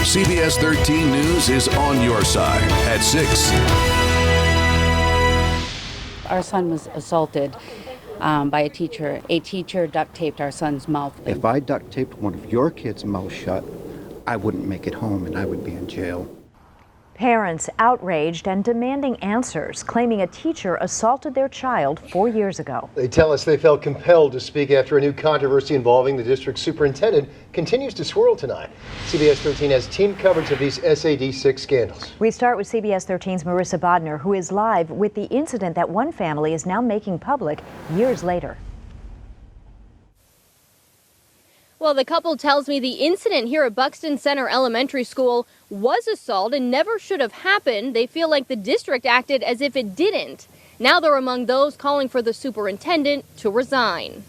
CBS 13 News is on your side at 6. Our son was assaulted by a teacher. A teacher duct taped our son's mouth. If I duct taped one of your kids' mouth shut, I wouldn't make it home and I would be in jail. Parents outraged and demanding answers, claiming a teacher assaulted their child 4 years ago. They tell us they felt compelled to speak after a new controversy involving the district superintendent continues to swirl tonight. CBS 13 has team coverage of these SAD6 scandals. We start with CBS 13's Marissa Bodner, who is live with the incident that one family is now making public years later. Well, the couple tells me the incident here at Buxton Center Elementary School was assault and never should have happened. They feel like the district acted as if it didn't. Now they're among those calling for the superintendent to resign.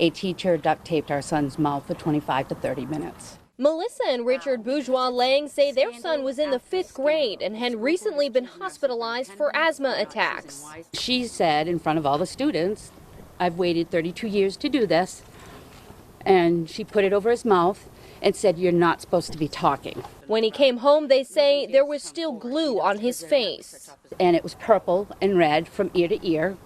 A teacher duct taped our son's mouth for 25 to 30 minutes. Melissa and Richard Bourgeois-Lang say their son was in the 5th grade and had recently been hospitalized for asthma attacks. She said in front of all the students, "I've waited 32 years to do this." And she put it over his mouth and said, "You're not supposed to be talking." When he came home, they say there was still glue on his face. And it was purple and red from ear to ear,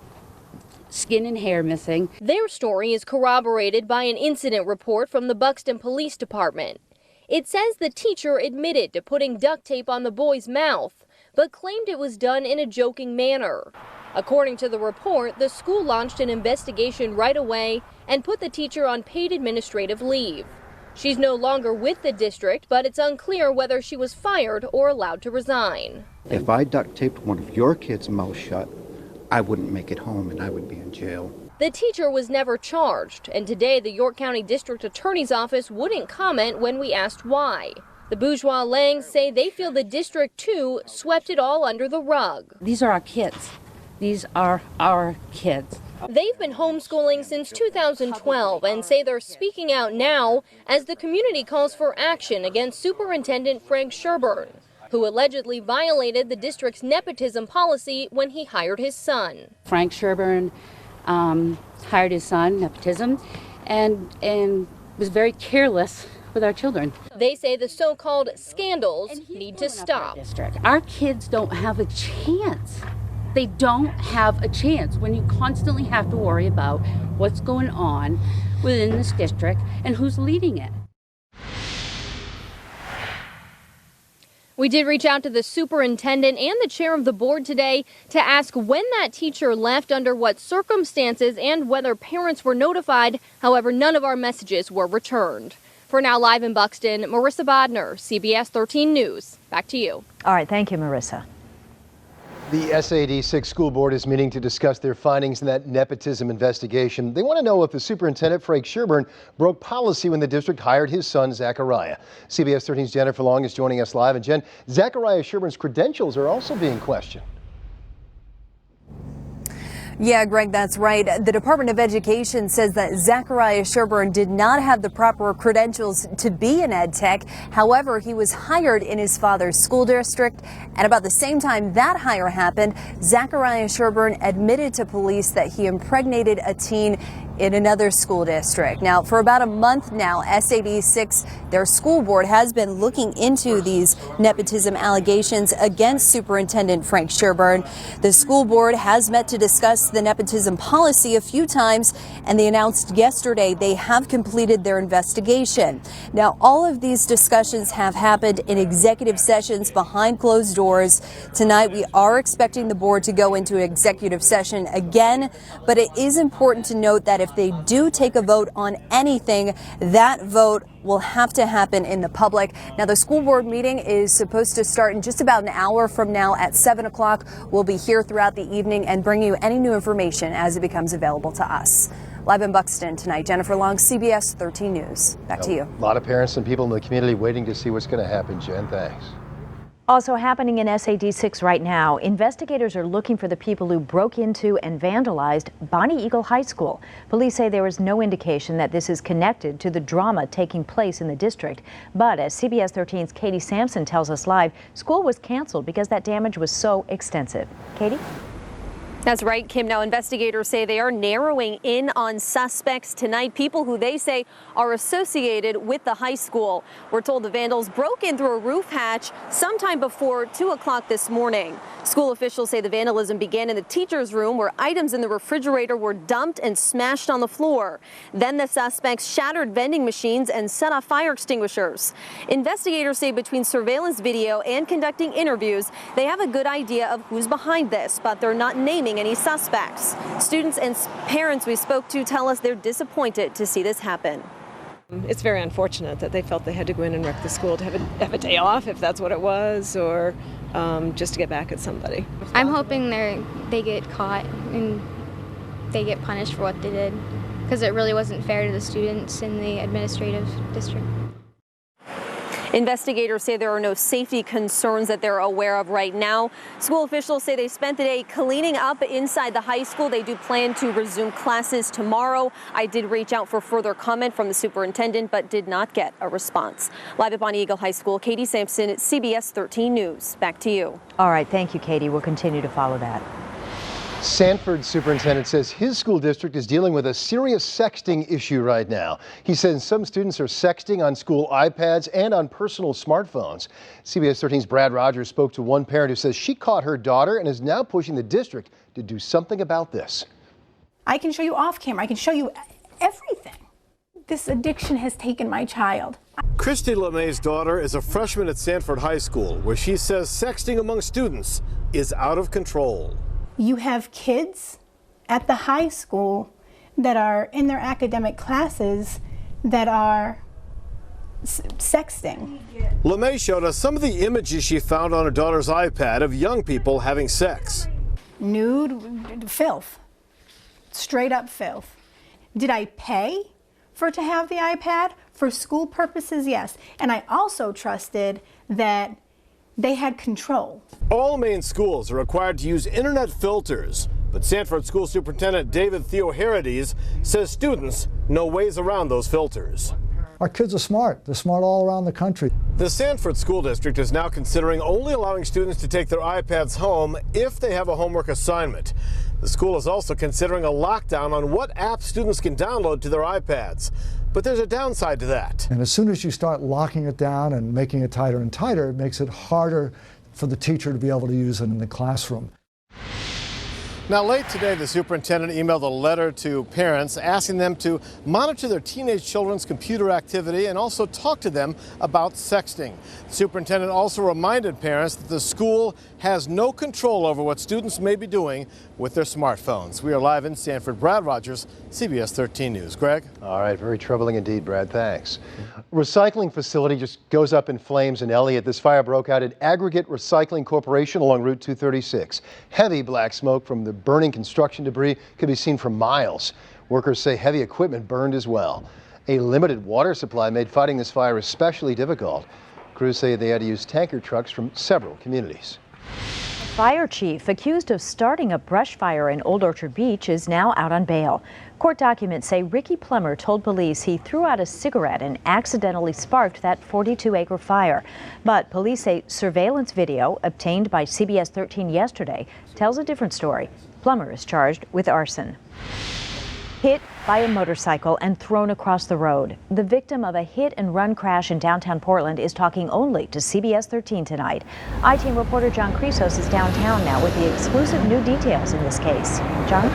skin and hair missing. Their story is corroborated by an incident report from the Buxton Police Department. It says the teacher admitted to putting duct tape on the boy's mouth, but claimed it was done in a joking manner. According to the report, the school launched an investigation right away and put the teacher on paid administrative leave. She's no longer with the district, but it's unclear whether she was fired or allowed to resign. If I duct taped one of your kids' mouth shut, I wouldn't make it home and I would be in jail. The teacher was never charged, and today the York County District Attorney's Office wouldn't comment when we asked why. The Bourgeois-Langs say they feel the district, too, swept it all under the rug. These are our kids. These are our kids. They've been homeschooling since 2012 and say they're speaking out now as the community calls for action against Superintendent Frank Sherburne, who allegedly violated the district's nepotism policy when he hired his son. Frank Sherburne hired his son, Nepotism, and was very careless with our children. They say the so-called scandals need to stop. Our kids don't have a chance. They don't have a chance when you constantly have to worry about what's going on within this district and who's leading it. We did reach out to the superintendent and the chair of the board today to ask when that teacher left, under what circumstances, and whether parents were notified. However, none of our messages were returned. For now, live in Buxton, Marissa Bodner, CBS 13 News. Back to you. All right, thank you, Marissa. The SAD6 school board is meeting to discuss their findings in that nepotism investigation. They want to know if the superintendent, Frank Sherburne, broke policy when the district hired his son, Zachariah. CBS 13's Jennifer Long is joining us live. And Jen, Zachariah Sherburne's credentials are also being questioned. Yeah, Greg, that's right. The Department of Education says that Zachariah Sherburne did not have the proper credentials to be an ed tech. However, he was hired in his father's school district. At about the same time that hire happened, Zachariah Sherburne admitted to police that he impregnated a teen in another school district. Now, for about a month now, SAD6, their school board, has been looking into these nepotism allegations against Superintendent Frank Sherburne. The school board has met to discuss the nepotism policy a few times, and they announced yesterday they have completed their investigation. Now, all of these discussions have happened in executive sessions behind closed doors. Tonight, we are expecting the board to go into executive session again, but it is important to note that if they do take a vote on anything, that vote will have to happen in the public. Now, the school board meeting is supposed to start in just about an hour from now at 7 o'clock. We'll be here throughout the evening and bring you any new information as it becomes available to us. Live in Buxton tonight, Jennifer Long, CBS 13 News. Back to you. A lot of parents and people in the community waiting to see what's going to happen, Jen. Thanks. Also happening in SAD6 right now, investigators are looking for the people who broke into and vandalized Bonnie Eagle High School. Police say there is no indication that this is connected to the drama taking place in the district. But as CBS 13's Katie Sampson tells us live, school was canceled because that damage was so extensive. Katie? That's right, Kim. Now, investigators say they are narrowing in on suspects tonight, people who they say are associated with the high school. We're told the vandals broke in through a roof hatch sometime before 2 o'clock this morning. School officials say the vandalism began in the teacher's room, where items in the refrigerator were dumped and smashed on the floor. Then the suspects shattered vending machines and set off fire extinguishers. Investigators say between surveillance video and conducting interviews, they have a good idea of who's behind this, but they're not naming any suspects. Students and parents we spoke to tell us they're disappointed to see this happen. It's very unfortunate that they felt they had to go in and wreck the school to have a day off, if that's what it was, or just to get back at somebody. I'm hoping they get caught and they get punished for what they did, because it really wasn't fair to the students in the administrative district. Investigators say there are no safety concerns that they're aware of right now. School officials say they spent the day cleaning up inside the high school. They do plan to resume classes tomorrow. I did reach out for further comment from the superintendent, but did not get a response. Live at Bonnie Eagle High School, Katie Sampson at CBS 13 News. Back to you. All right, thank you, Katie. We'll continue to follow that. Sanford superintendent says his school district is dealing with a serious sexting issue right now. He says some students are sexting on school iPads and on personal smartphones. CBS 13's Brad Rogers spoke to one parent who says she caught her daughter and is now pushing the district to do something about this. I can show you off camera. I can show you everything. This addiction has taken my child. Christy LeMay's daughter is a freshman at Sanford High School, where she says sexting among students is out of control. You have kids at the high school that are in their academic classes that are sexting. LeMay showed us some of the images she found on her daughter's iPad of young people having sex. Nude filth, straight up filth. Did I pay to have the iPad? For school purposes, yes. And I also trusted that they had control. All Maine schools are required to use internet filters, but Sanford School Superintendent David Theoharides says students know ways around those filters. Our kids are smart. They're smart all around the country. The Sanford School District is now considering only allowing students to take their iPads home if they have a homework assignment. The school is also considering a lockdown on what apps students can download to their iPads. But there's a downside to that. And as soon as you start locking it down and making it tighter and tighter, it makes it harder for the teacher to be able to use it in the classroom. Now, late today, the superintendent emailed a letter to parents asking them to monitor their teenage children's computer activity and also talk to them about sexting. The superintendent also reminded parents that the school has no control over what students may be doing with their smartphones. We are live in Sanford. Brad Rogers, CBS 13 News. Greg? All right, very troubling indeed, Brad. Thanks. Recycling facility just goes up in flames in Elliott. This fire broke out at Aggregate Recycling Corporation along Route 236. Heavy black smoke from the burning construction debris could be seen for miles. Workers say heavy equipment burned as well. A limited water supply made fighting this fire especially difficult. Crews say they had to use tanker trucks from several communities. Fire chief accused of starting a brush fire in Old Orchard Beach is now out on bail. Court documents say Ricky Plummer told police he threw out a cigarette and accidentally sparked that 42-acre fire. But police say surveillance video obtained by CBS 13 yesterday tells a different story. Plummer is charged with arson. Hit by a motorcycle and thrown across the road. The victim of a hit-and-run crash in downtown Portland is talking only to CBS 13 tonight. I-Team reporter John Chrysos is downtown now with the exclusive new details in this case. John?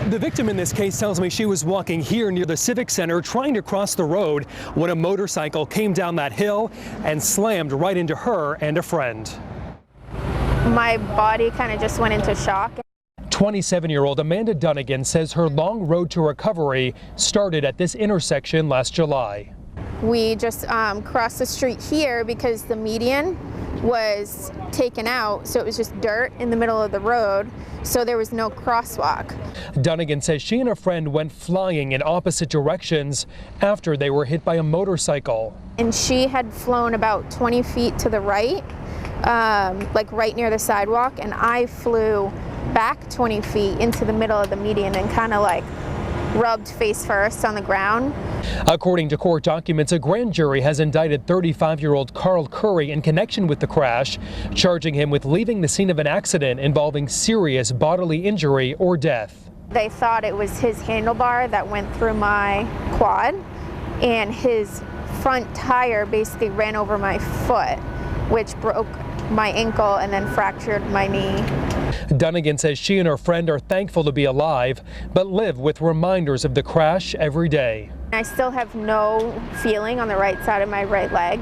The victim in this case tells me she was walking here near the Civic Center trying to cross the road when a motorcycle came down that hill and slammed right into her and a friend. My body kind of just went into shock. 27-year-old Amanda Dunnigan says her long road to recovery started at this intersection last July. We just crossed the street here because the median was taken out, so it was just dirt in the middle of the road, so there was no crosswalk. Dunnigan says she and a friend went flying in opposite directions after they were hit by a motorcycle. And she had flown about 20 feet to the right, like right near the sidewalk, and I flew back 20 feet into the middle of the median and kind of like rubbed face first on the ground. According to court documents, a grand jury has indicted 35-year-old Carl Curry in connection with the crash, charging him with leaving the scene of an accident involving serious bodily injury or death. They thought it was his handlebar that went through my quad, and his front tire basically ran over my foot, which broke my ankle and then fractured my knee. Dunnigan says she and her friend are thankful to be alive, but live with reminders of the crash every day. I still have no feeling on the right side of my right leg.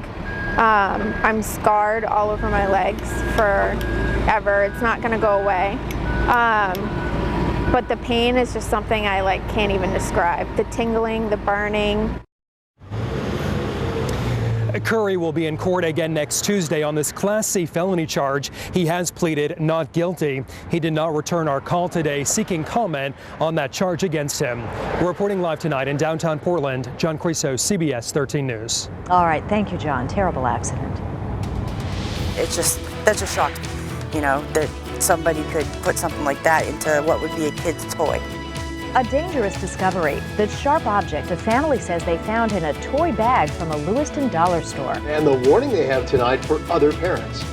I'm scarred all over my legs forever. It's not going to go away. But the pain is just something I can't even describe. The tingling, the burning. Curry will be in court again next Tuesday on this Class C felony charge. He has pleaded not guilty. He did not return our call today seeking comment on that charge against him. Reporting live tonight in downtown Portland, John Criso, CBS 13 News. All right, thank you, John. Terrible accident. That just shocked me, that somebody could put something like that into what would be a kid's toy. A dangerous discovery. The sharp object a family says they found in a toy bag from a Lewiston dollar store. And the warning they have tonight for other parents.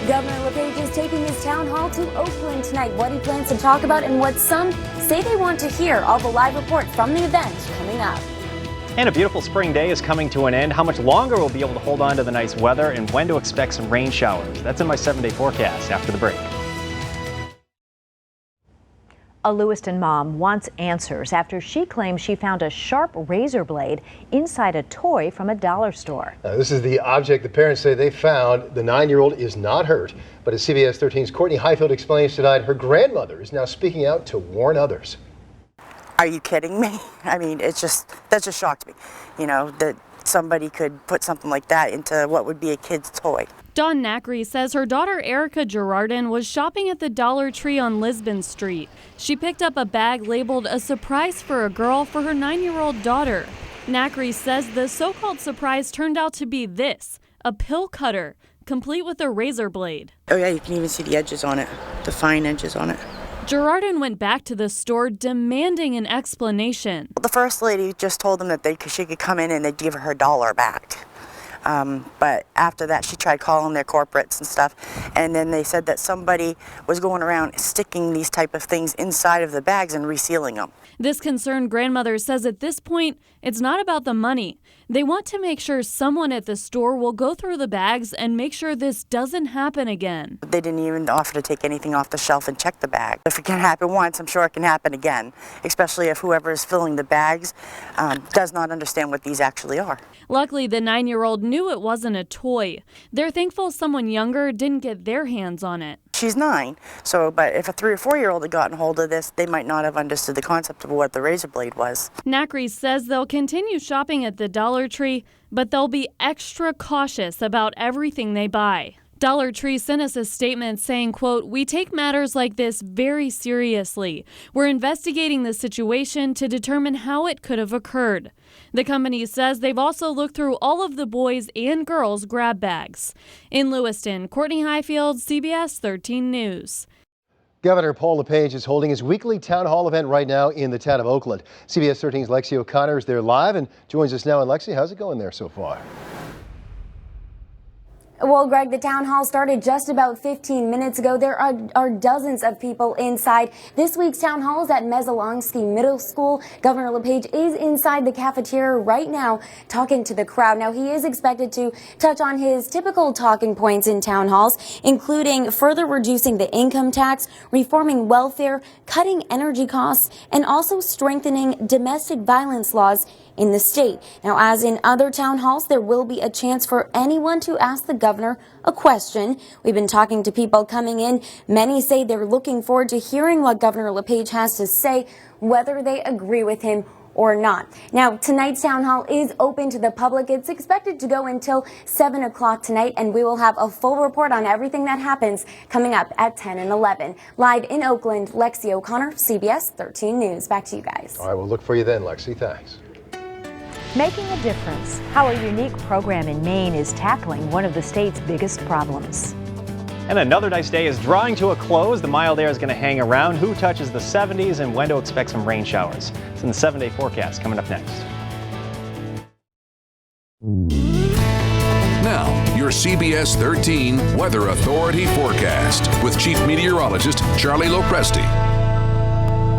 Governor LePage is taking his town hall to Oakland tonight. What he plans to talk about and what some say they want to hear. All the live reports from the event coming up. And a beautiful spring day is coming to an end. How much longer we'll be able to hold on to the nice weather and when to expect some rain showers. That's in my 7-day forecast after the break. A Lewiston mom wants answers after she claims she found a sharp razor blade inside a toy from a dollar store. Now, this is the object the parents say they found. The 9-year-old is not hurt, but as CBS 13's Courtney Highfield explains tonight, her grandmother is now speaking out to warn others. Are you kidding me? I mean, that just shocked me, that somebody could put something like that into what would be a kid's toy. Dawn Nackery says her daughter Erica Gerardin was shopping at the Dollar Tree on Lisbon Street. She picked up a bag labeled a surprise for a girl for her 9-year-old daughter. Nackery says the so-called surprise turned out to be this, a pill cutter, complete with a razor blade. Oh yeah, you can even see the edges on it, the fine edges on it. Gerardin went back to the store demanding an explanation. The first lady just told them that she could come in and they'd give her $1 back. But after that, she tried calling their corporates and stuff, and then they said that somebody was going around sticking these type of things inside of the bags and resealing them. This concerned grandmother says at this point, it's not about the money. They want to make sure someone at the store will go through the bags and make sure this doesn't happen again. They didn't even offer to take anything off the shelf and check the bag. If it can happen once, I'm sure it can happen again, especially if whoever is filling the bags does not understand what these actually are. Luckily, the 9-year-old knew it wasn't a toy. They're thankful someone younger didn't get their hands on it. She's 9, but if a 3 or 4-year-old had gotten hold of this, they might not have understood the concept of what the razor blade was. Nackery says they'll continue shopping at the Dollar Tree, but they'll be extra cautious about everything they buy. Dollar Tree sent us a statement saying, quote, "We take matters like this very seriously. We're investigating the situation to determine how it could have occurred." The company says they've also looked through all of the boys' and girls' grab bags. In Lewiston, Courtney Highfield, CBS 13 News. Governor Paul LePage is holding his weekly town hall event right now in the town of Oakland. CBS 13's Lexi O'Connor is there live and joins us now. And Lexi, how's it going there so far? Well, Greg, the town hall started just about 15 minutes ago. There are dozens of people inside. This week's town hall is at Mesolonsky Middle School. Governor LePage is inside the cafeteria right now talking to the crowd. Now, he is expected to touch on his typical talking points in town halls, including further reducing the income tax, reforming welfare, cutting energy costs, and also strengthening domestic violence laws in the state. Now, as in other town halls, there will be a chance for anyone to ask the governor a question. We've been talking to people coming in. Many say they're looking forward to hearing what Governor LePage has to say, whether they agree with him or not. Now, tonight's town hall is open to the public. It's expected to go until 7 o'clock tonight, and we will have a full report on everything that happens coming up at 10 and 11. Live in Oakland, Lexi O'Connor, CBS 13 News. Back to you guys. All right, we'll look for you then, Lexi. Thanks. Making a difference. How a unique program in Maine is tackling one of the state's biggest problems. And another nice day is drawing to a close. The mild air is going to hang around. Who touches the 70s and when to expect some rain showers? It's in the 7-day forecast coming up next. Now, your CBS 13 Weather Authority forecast with Chief Meteorologist Charlie Lopresti.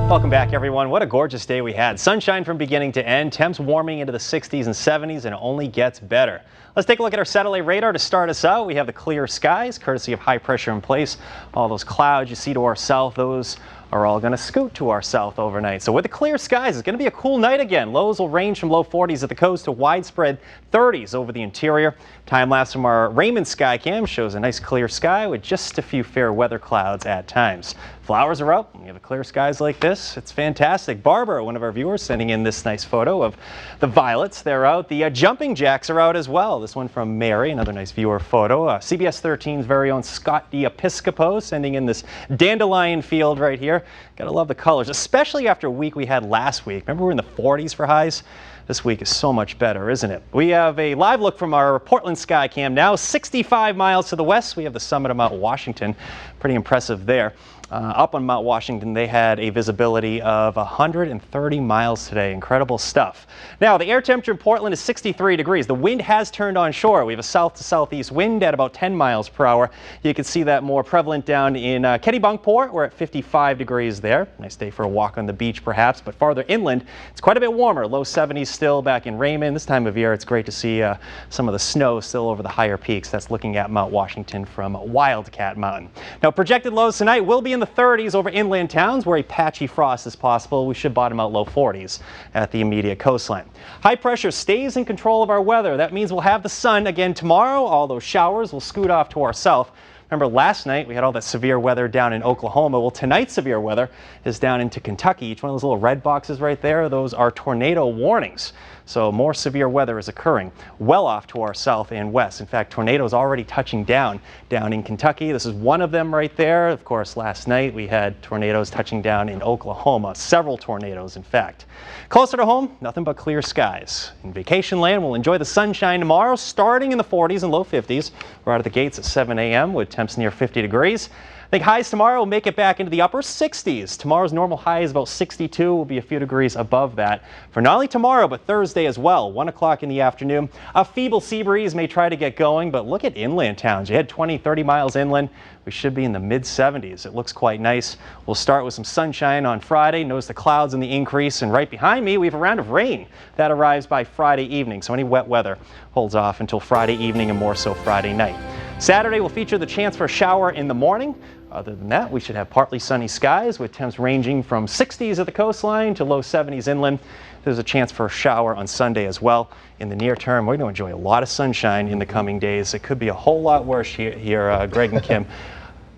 Welcome back, everyone. What a gorgeous day we had. Sunshine from beginning to end. Temps warming into the 60s and 70s, and it only gets better. Let's take a look at our satellite radar to start us out. We have the clear skies, courtesy of high pressure in place. All those clouds you see to our south, those are all going to scoot to our south overnight. So with the clear skies, it's going to be a cool night again. Lows will range from low 40s at the coast to widespread 30s over the interior. Time lapse from our Raymond Skycam shows a nice clear sky with just a few fair weather clouds at times. Flowers are up. We have clear skies like this. It's fantastic. Barbara, one of our viewers, sending in this nice photo of the violets. They're out. The jumping jacks are out as well. This one from Mary, another nice viewer photo. CBS 13's very own Scott D'Episcopo sending in this dandelion field right here. Gotta love the colors, especially after a week we had last week. Remember, we were in the 40s for highs? This week is so much better, isn't it? We have a live look from our Portland Skycam now. 65 miles to the west, we have the summit of Mount Washington. Pretty impressive there. Up on Mount Washington, they had a visibility of 130 miles today. Incredible stuff. Now, the air temperature in Portland is 63 degrees. The wind has turned on shore. We have a south to southeast wind at about 10 miles per hour. You can see that more prevalent down in Kennebunkport. We're at 55 degrees there. Nice day for a walk on the beach, perhaps. But farther inland, it's quite a bit warmer. Low 70s still back in Raymond. This time of year, it's great to see some of the snow still over the higher peaks. That's looking at Mount Washington from Wildcat Mountain. Now, projected lows tonight will be in the 30s over inland towns where a patchy frost is possible. We should bottom out low 40s at the immediate coastline. High pressure stays in control of our weather. That means we'll have the sun again tomorrow. All those showers will scoot off to our south. Remember, last night we had all that severe weather down in Oklahoma. Well, tonight's severe weather is down into Kentucky. Each one of those little red boxes right there, those are tornado warnings. So more severe weather is occurring well off to our south and west. In fact, tornadoes already touching down in Kentucky. This is one of them right there. Of course, last night we had tornadoes touching down in Oklahoma, several tornadoes, in fact. Closer to home, nothing but clear skies. In vacation land, we'll enjoy the sunshine tomorrow, starting in the 40s and low 50s. We're out of the gates at 7 a.m. with temps near 50 degrees. I think highs tomorrow will make it back into the upper 60s. Tomorrow's normal high is about 62. We'll be a few degrees above that for not only tomorrow, but Thursday as well. 1 o'clock in the afternoon. A feeble sea breeze may try to get going, but look at inland towns. You head 20, 30 miles inland. We should be in the mid 70s. It looks quite nice. We'll start with some sunshine on Friday. Notice the clouds and the increase. And right behind me, we have a round of rain that arrives by Friday evening. So any wet weather holds off until Friday evening and more so Friday night. Saturday will feature the chance for a shower in the morning. Other than that, we should have partly sunny skies with temps ranging from 60s at the coastline to low 70s inland. There's a chance for a shower on Sunday as well. In the near term, we're going to enjoy a lot of sunshine in the coming days. It could be a whole lot worse here, Greg and Kim.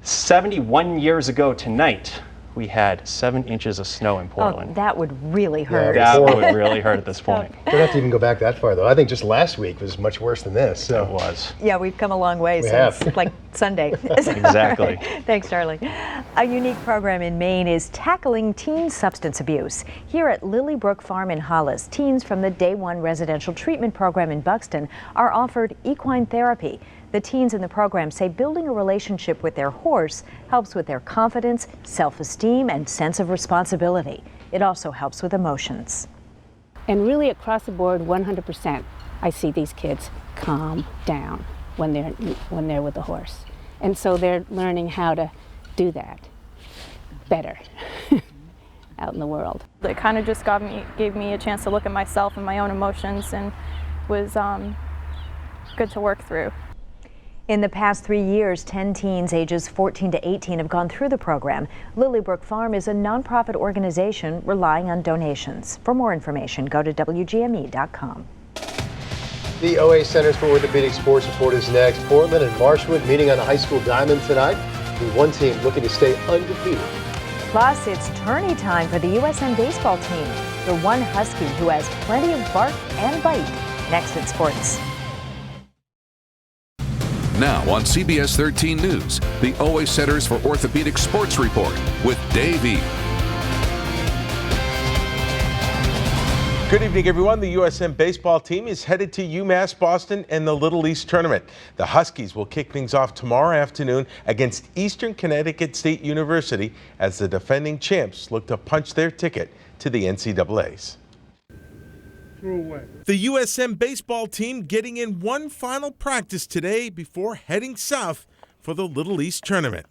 71 years ago tonight, we had 7 inches of snow in Portland. Oh, that would really hurt. Yeah, that would really hurt at this point. We don't have to even go back that far, though. I think just last week was much worse than this. So. It was. Yeah, we've come a long way since like Sunday. Exactly. Thanks, Charlie. A unique program in Maine is tackling teen substance abuse. Here at Lilybrook Farm in Hollis, teens from the Day One Residential Treatment Program in Buxton are offered equine therapy. The teens in the program say building a relationship with their horse helps with their confidence, self-esteem, and sense of responsibility. It also helps with emotions. And really across the board, 100%, I see these kids calm down when they're with the horse. And so they're learning how to do that better out in the world. It kind of just gave me a chance to look at myself and my own emotions, and was good to work through. In the past 3 years, 10 teens ages 14 to 18 have gone through the program. Lilybrook Farm is a nonprofit organization relying on donations. For more information, go to WGME.com. The OA Centers for Orthopedic Sports Report is next. Portland and Marshwood meeting on the high school diamond tonight. The one team looking to stay undefeated. Plus, it's tourney time for the USM baseball team. The one Husky who has plenty of bark and bite. Next at Sports. Now on CBS 13 News, the OA Centers for Orthopedic Sports Report with Dave E. Good evening, everyone. The USM baseball team is headed to UMass Boston and the Little East Tournament. The Huskies will kick things off tomorrow afternoon against Eastern Connecticut State University as the defending champs look to punch their ticket to the NCAAs. The USM baseball team getting in one final practice today before heading south for the Little East Tournament.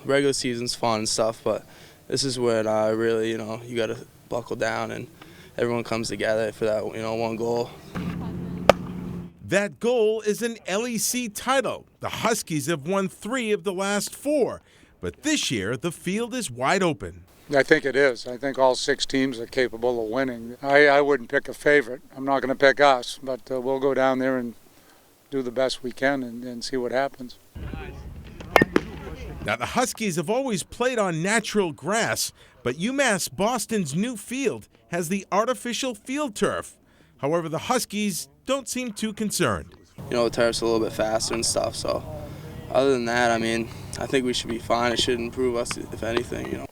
Regular season's fun and stuff, but this is when really, you got to buckle down and everyone comes together for that, one goal. That goal is an LEC title. The Huskies have won 3 of the last 4, but this year the field is wide open. I think it is. I think all 6 teams are capable of winning. I wouldn't pick a favorite. I'm not going to pick us, but we'll go down there and do the best we can and see what happens. Now, the Huskies have always played on natural grass, but UMass Boston's new field has the artificial field turf. However, the Huskies don't seem too concerned. The turf's a little bit faster and stuff, so other than that, I think we should be fine. It should improve us, if anything,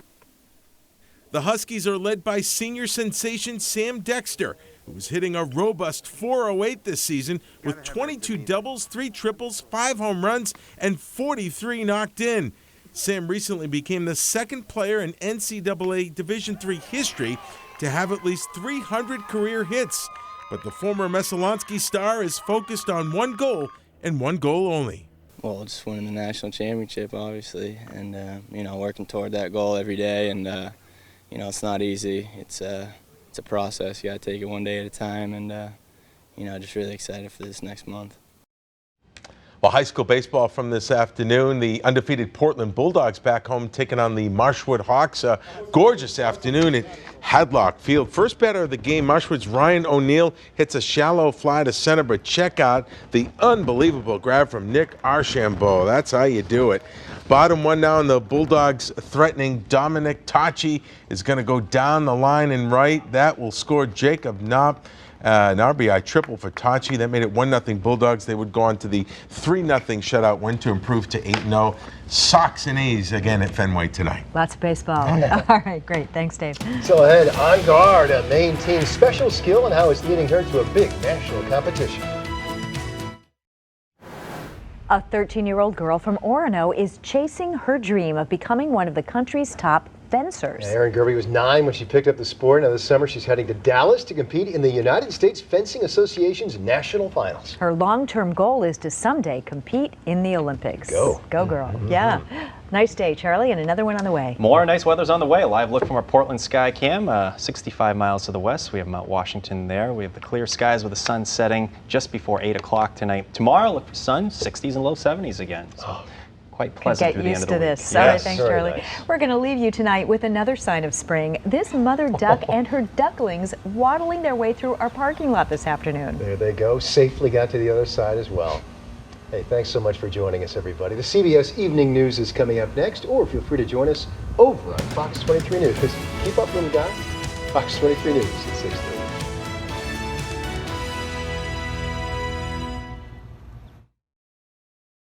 The Huskies are led by senior sensation Sam Dexter, who was hitting a robust .408 this season with 22 doubles, 3 triples, 5 home runs, and 43 knocked in. Sam recently became the second player in NCAA Division III history to have at least 300 career hits. But the former Messalonsky star is focused on one goal and one goal only. Well, just winning the national championship, obviously, and, working toward that goal every day. And, it's not easy. It's a process. You got to take it one day at a time, and, just really excited for this next month. Well, high school baseball from this afternoon. The undefeated Portland Bulldogs back home taking on the Marshwood Hawks. A gorgeous afternoon at Hadlock Field. First batter of the game, Marshwood's Ryan O'Neill hits a shallow fly to center, but check out the unbelievable grab from Nick Archambault. That's how you do it. Bottom one now, and the Bulldogs threatening Dominic Tachi is going to go down the line and right. That will score Jacob Knopp. An RBI triple for Tachi. That made it 1-0 Bulldogs. They would go on to the 3-0 shutout win to improve to 8-0. Sox and A's again at Fenway tonight. Lots of baseball. All right, great. Thanks, Dave. So ahead, On Guard, a Maine team's special skill and how it's leading her to a big national competition. A 13-year-old girl from Orono is chasing her dream of becoming one of the country's top fencers. Erin Gerby was 9 when she picked up the sport. Now this summer she's heading to Dallas to compete in the United States Fencing Association's national finals. Her long-term goal is to someday compete in the Olympics. Go. Go, girl. Yeah. Nice day, Charlie, and another one on the way. More nice weather's on the way. A live look from our Portland sky cam, 65 miles to the west. We have Mount Washington there. We have the clear skies with the sun setting just before 8 o'clock tonight. Tomorrow, look for sun, 60s and low 70s again. So quite pleasant through the end of the week. Get used to this. Yes. All right, thanks, Charlie. Nice. We're going to leave you tonight with another sign of spring. This mother duck and her ducklings waddling their way through our parking lot this afternoon. There they go. Safely got to the other side as well. Hey, thanks so much for joining us, everybody. The CBS Evening News is coming up next, or feel free to join us over on Fox 23 News. Keep up, little guy. Fox 23 News at 6:30.